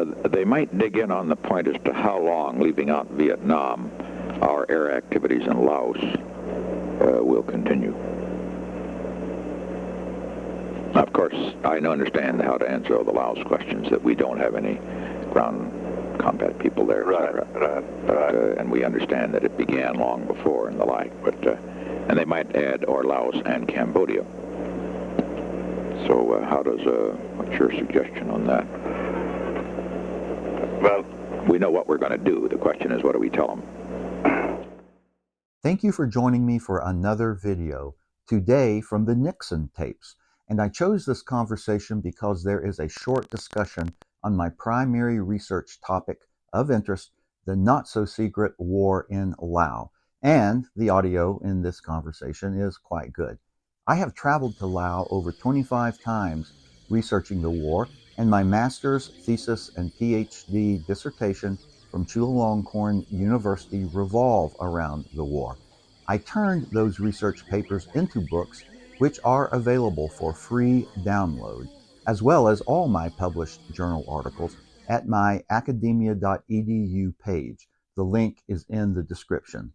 They might dig in on the point as to how long, leaving out Vietnam, our air activities in Laos will continue. Of course, I understand how to answer all the Laos questions, that we don't have any ground combat people there, right. And we understand that it began long before and the like, and they might add or Laos and Cambodia. So what's your suggestion on that? Well, we know what we're going to do. The question is, what do we tell them? Thank you for joining me for another video, today from the Nixon tapes. And I chose this conversation because there is a short discussion on my primary research topic of interest, the not-so-secret war in Laos. And the audio in this conversation is quite good. I have traveled to Laos over 25 times researching the war, and my master's, thesis, and PhD dissertation from Chulalongkorn University revolve around the war. I turned those research papers into books which are available for free download, as well as all my published journal articles at my academia.edu page. The link is in the description.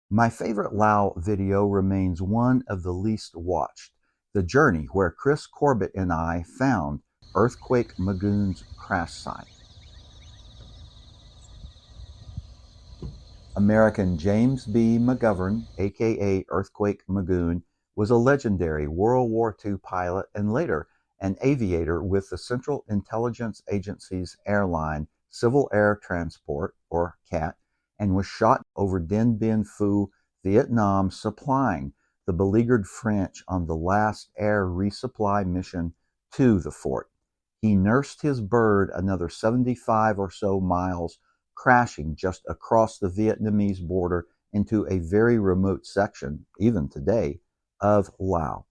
My favorite Laos video remains one of the least watched, the journey where Chris Corbett and I found Earthquake McGoon's crash site. American James B. McGovern, aka Earthquake McGoon, was a legendary World War II pilot and later an aviator with the Central Intelligence Agency's airline Civil Air Transport, or CAT, and was shot over Dien Bien Phu, Vietnam, supplying the beleaguered French on the last air resupply mission to the fort. He nursed his bird another 75 or so miles, crashing just across the Vietnamese border into a very remote section, even today, of Laos.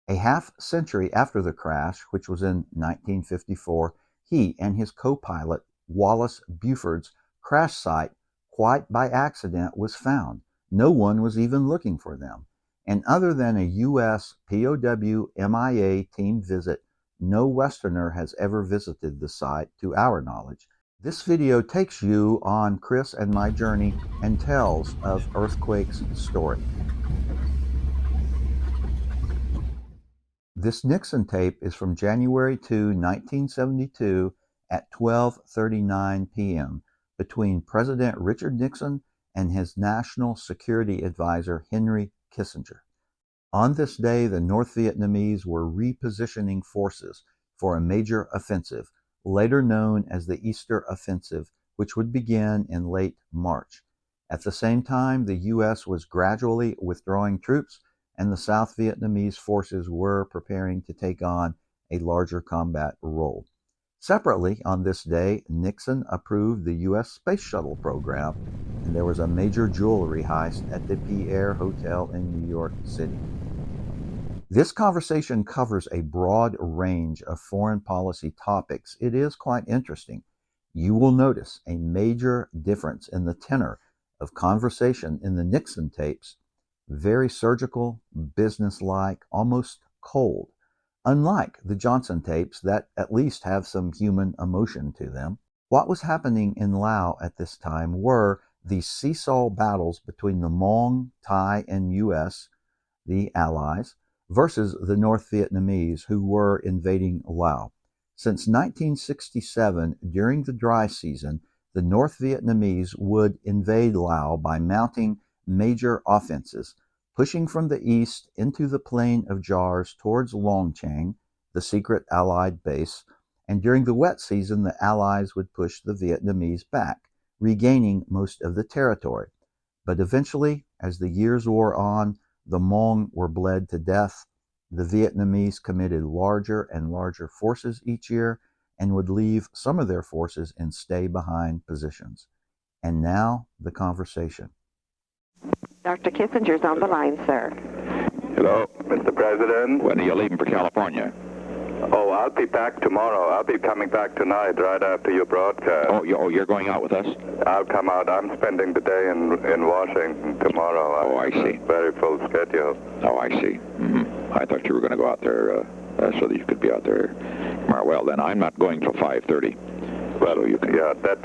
A half-century after the crash, which was in 1954, he and his co-pilot, Wallace Bufords' crash site, quite by accident, was found. No one was even looking for them. And other than a U.S. POW MIA team visit, no Westerner has ever visited the site to our knowledge. This video takes you on Chris and my journey and tells of Earthquake's story. This Nixon tape is from January 2, 1972 at 12:39 p.m. between President Richard Nixon and his National Security Advisor Henry Kissinger. On this day, the North Vietnamese were repositioning forces for a major offensive, later known as the Easter Offensive, which would begin in late March. At the same time, the U.S. was gradually withdrawing troops, and the South Vietnamese forces were preparing to take on a larger combat role. Separately, on this day, Nixon approved the U.S. Space Shuttle program, and there was a major jewelry heist at the Pierre Hotel in New York City. This conversation covers a broad range of foreign policy topics. It is quite interesting. You will notice a major difference in the tenor of conversation in the Nixon tapes. Very surgical, businesslike, almost cold, unlike the Johnson tapes that at least have some human emotion to them. What was happening in Laos at this time were the seesaw battles between the Hmong, Thai, and U.S., the Allies, versus the North Vietnamese, who were invading Laos. Since 1967, during the dry season, the North Vietnamese would invade Laos by mounting major offenses, pushing from the east into the Plain of Jars towards Long Chang, the secret Allied base, and during the wet season the Allies would push the Vietnamese back, regaining most of the territory. But eventually, as the years wore on, the Hmong were bled to death, the Vietnamese committed larger and larger forces each year, and would leave some of their forces in stay-behind positions. And now, the conversation. Dr. Kissinger's on the line, sir. Hello, Mr. President. When are you leaving for California? Oh, I'll be back tomorrow. I'll be coming back tonight, right after your broadcast. Oh, you're going out with us? I'll come out. I'm spending the day in Washington tomorrow. Oh, I see. Very full schedule. Oh, I see. Mm-hmm. I thought you were going to go out there so that you could be out there tomorrow. Well, then I'm not going till 5:30. Well, so you can, yeah, that's.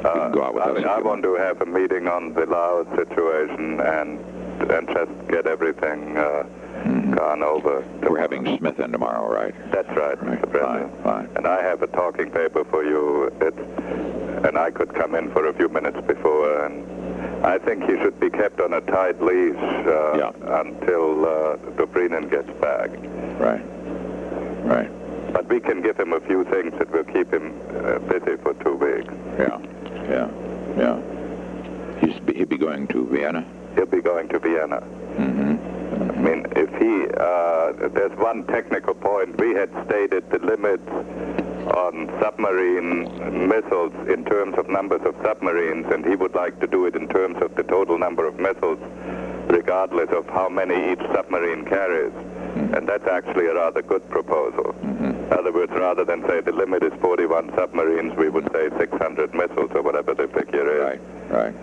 can go out with us if I you want to have a meeting on the Laos situation and just get everything gone over. We're having Smith in tomorrow, right? That's right, Mr. President. Fine. And I have a talking paper for you. And I could come in for a few minutes before. And I think he should be kept on a tight leash until Dobrinin gets back. Right. But we can give him a few things that will keep him busy for 2 weeks. Yeah. He'll be going to Vienna? He'll be going to Vienna. I mean, if there's one technical point. We had stated the limits on submarine missiles in terms of numbers of submarines, and he would like to do it in terms of the total number of missiles, regardless of how many each submarine carries. And that's actually a rather good proposal. In other words, rather than say the limit is 41 submarines, we would say 600 missiles or whatever the figure is. Right.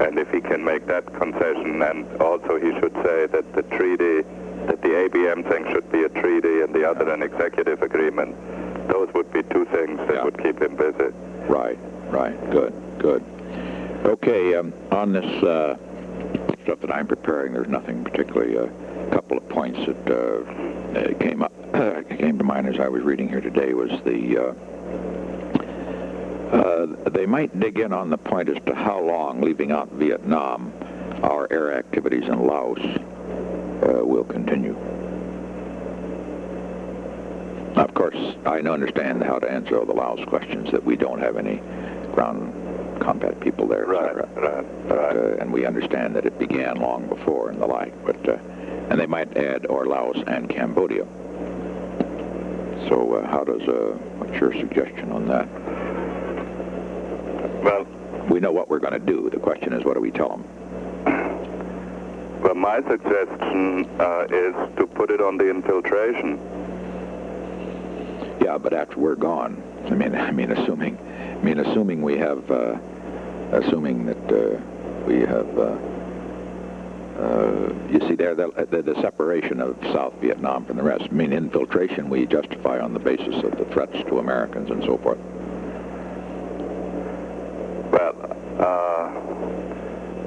And if he can make that concession, and also he should say that the treaty, that the ABM thing should be a treaty and the other an executive agreement, those would be two things that would keep him busy. Right. Good. Okay, on this stuff that I'm preparing, there's nothing particularly. A couple of points that came to mind as I was reading here today was they might dig in on the point as to how long, leaving out Vietnam, our air activities in Laos will continue. Of course, I understand how to answer all the Laos questions, that we don't have any ground combat people there, right. And we understand that it began long before and the like, but and they might add or Laos and Cambodia. So what's your suggestion on that? Well, we know what we're going to do. The question is, what do we tell them? Well, my suggestion is to put it on the infiltration. Yeah, but after we're gone, assuming we have, assuming that we have, you see there, the separation of South Vietnam from the rest. Infiltration we justify on the basis of the threats to Americans and so forth.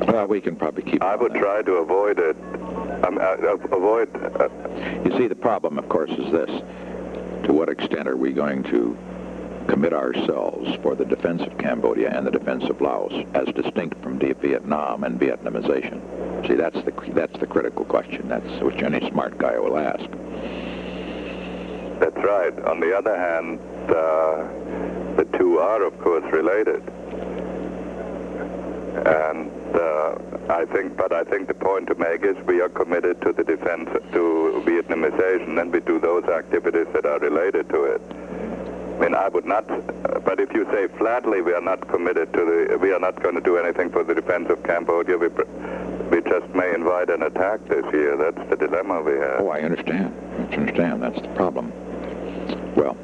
Well, we can probably keep. I would try to avoid it. You see, the problem, of course, is this: to what extent are we going to commit ourselves for the defense of Cambodia and the defense of Laos, as distinct from Vietnam and Vietnamization? See, that's the critical question. That's which any smart guy will ask. That's right. On the other hand, the two are, of course, related. And I think the point to make is we are committed to the defense, to Vietnamization, and we do those activities that are related to it. I would not, but if you say flatly we are not committed to we are not going to do anything for the defense of Cambodia, we just may invite an attack this year. That's the dilemma we have. Oh, I understand. That's the problem. Well,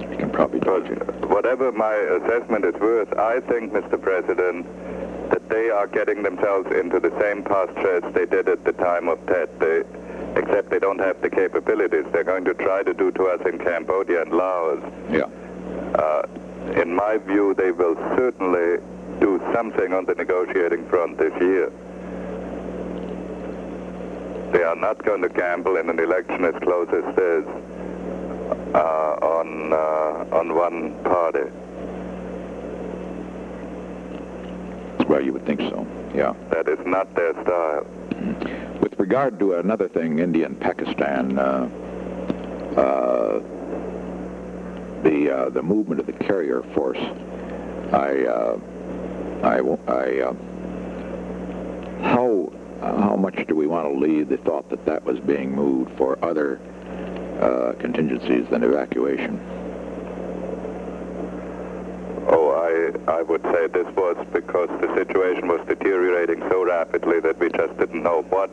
you can probably do it. Whatever my assessment is worth, I think, Mr. President, that they are getting themselves into the same posture as they did at the time of Tet, except they don't have the capabilities. They're going to try to do to us in Cambodia and Laos. Yeah. In my view, they will certainly do something on the negotiating front this year. They are not going to gamble in an election as close as this on one party. Well, you would think so, yeah. That is not their style. With regard to another thing, India and Pakistan, the movement of the carrier force, how much do we want to leave the thought that was being moved for other contingencies than evacuation? I would say this was because the situation was deteriorating so rapidly that we just didn't know what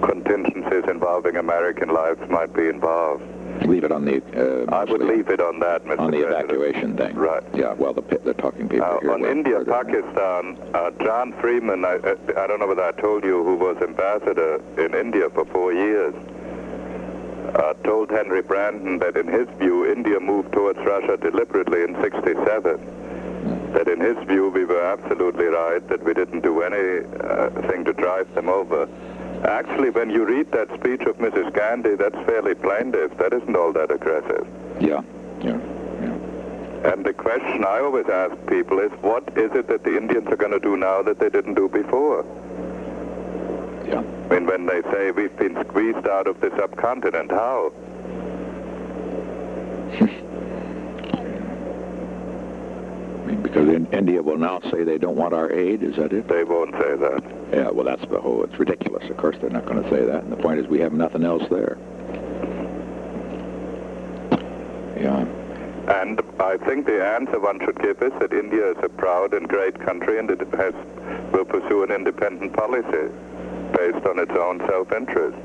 contingencies involving American lives might be involved. Leave it on the... I would leave it on that, Mr. On the President. Evacuation thing. Right. Yeah, well, the talking people here... On India, Pakistan, John Freeman, I don't know whether I told you, who was ambassador in India for 4 years, told Henry Brandon that in his view India moved towards Russia deliberately in '67. That in his view we were absolutely right, that we didn't do anything to drive them over. Actually, when you read that speech of Mrs. Gandhi, that's fairly plaintive. That isn't all that aggressive. Yeah. And the question I always ask people is, what is it that the Indians are going to do now that they didn't do before? Yeah. I mean, when they say we've been squeezed out of the subcontinent, how? Because India will now say they don't want our aid, is that it? They won't say that. Yeah, well, that's the whole, it's ridiculous. Of course, they're not going to say that. And the point is we have nothing else there. Yeah. And I think the answer one should give is that India is a proud and great country, and it will pursue an independent policy based on its own self-interest.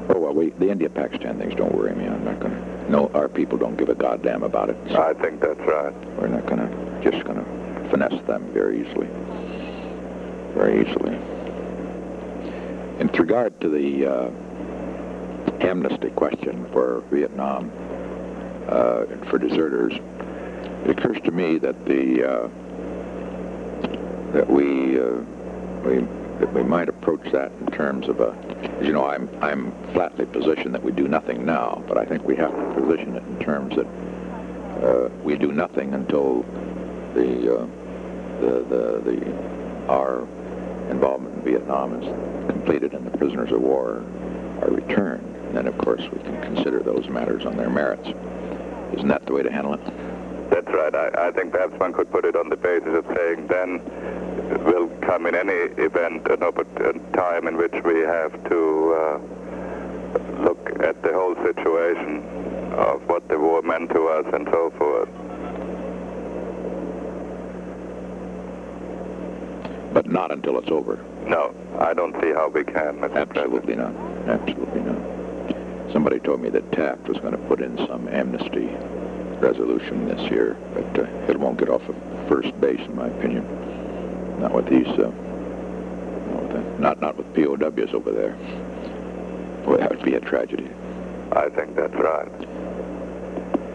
Oh, well, the India-Pakistan things don't worry me. I'm not going to... No, our people don't give a goddamn about it. So I think that's right. we're not going to... Just going to finesse them very easily. Very easily. In regard to the amnesty question for Vietnam, for deserters, it occurs to me that that we might approach that in terms of as you know, I'm flatly positioned that we do nothing now, but I think we have to position it in terms that we do nothing until our involvement in Vietnam is completed and the prisoners of war are returned. And then, of course, we can consider those matters on their merits. Isn't that the way to handle it? That's right. I think perhaps one could put it on the basis of saying then will come in any event a time in which we have to look at the whole situation of what the war meant to us and so forth. But not until it's over. No, I don't see how we can, Mr. Absolutely not. Absolutely not. Somebody told me that Taft was going to put in some amnesty resolution this year, but it won't get off of first base, in my opinion. Not with these, not with POWs over there. Boy, that would be a tragedy. I think that's right.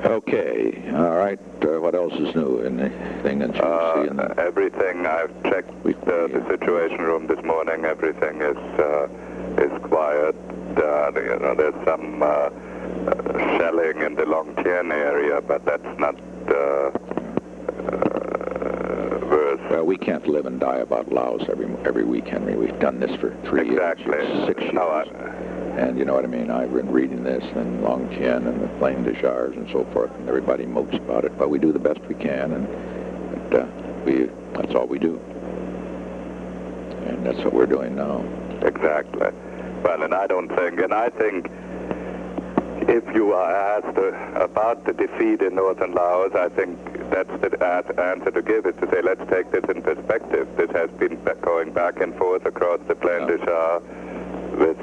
Okay, all right. What else is new? Anything that you see in the... Everything. I've checked the Situation Room this morning. Everything is quiet. There's some shelling in the Long Tien area, but that's not worse. Well, we can't live and die about Laos every week, Henry. We've done this for 3 years, 6 years. No, and you know what I mean? I've been reading this and Long Tien and the Plaine de Chars and so forth, and everybody mopes about it. But we do the best we can, and that's all we do. And that's what we're doing now. Exactly. Well, and I think if you are asked about the defeat in northern Laos, I think that's the answer to give, is to say, let's take this in perspective. This has been going back and forth across the Plaine de Chars with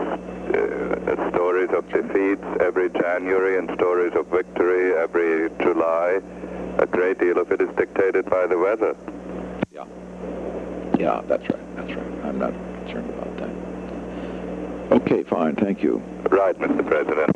stories of defeats every January and stories of victory every July. A great deal of it is dictated by the weather. Yeah, that's right. I'm not concerned about that. Okay, fine. Thank you. Right, Mr. President.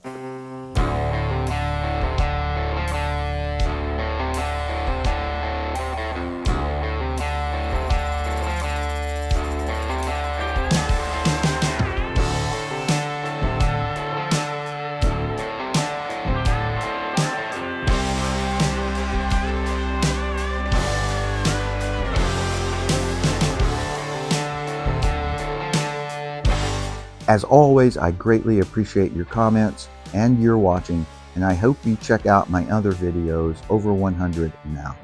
As always, I greatly appreciate your comments and your watching, and I hope you check out my other videos, over 100 now.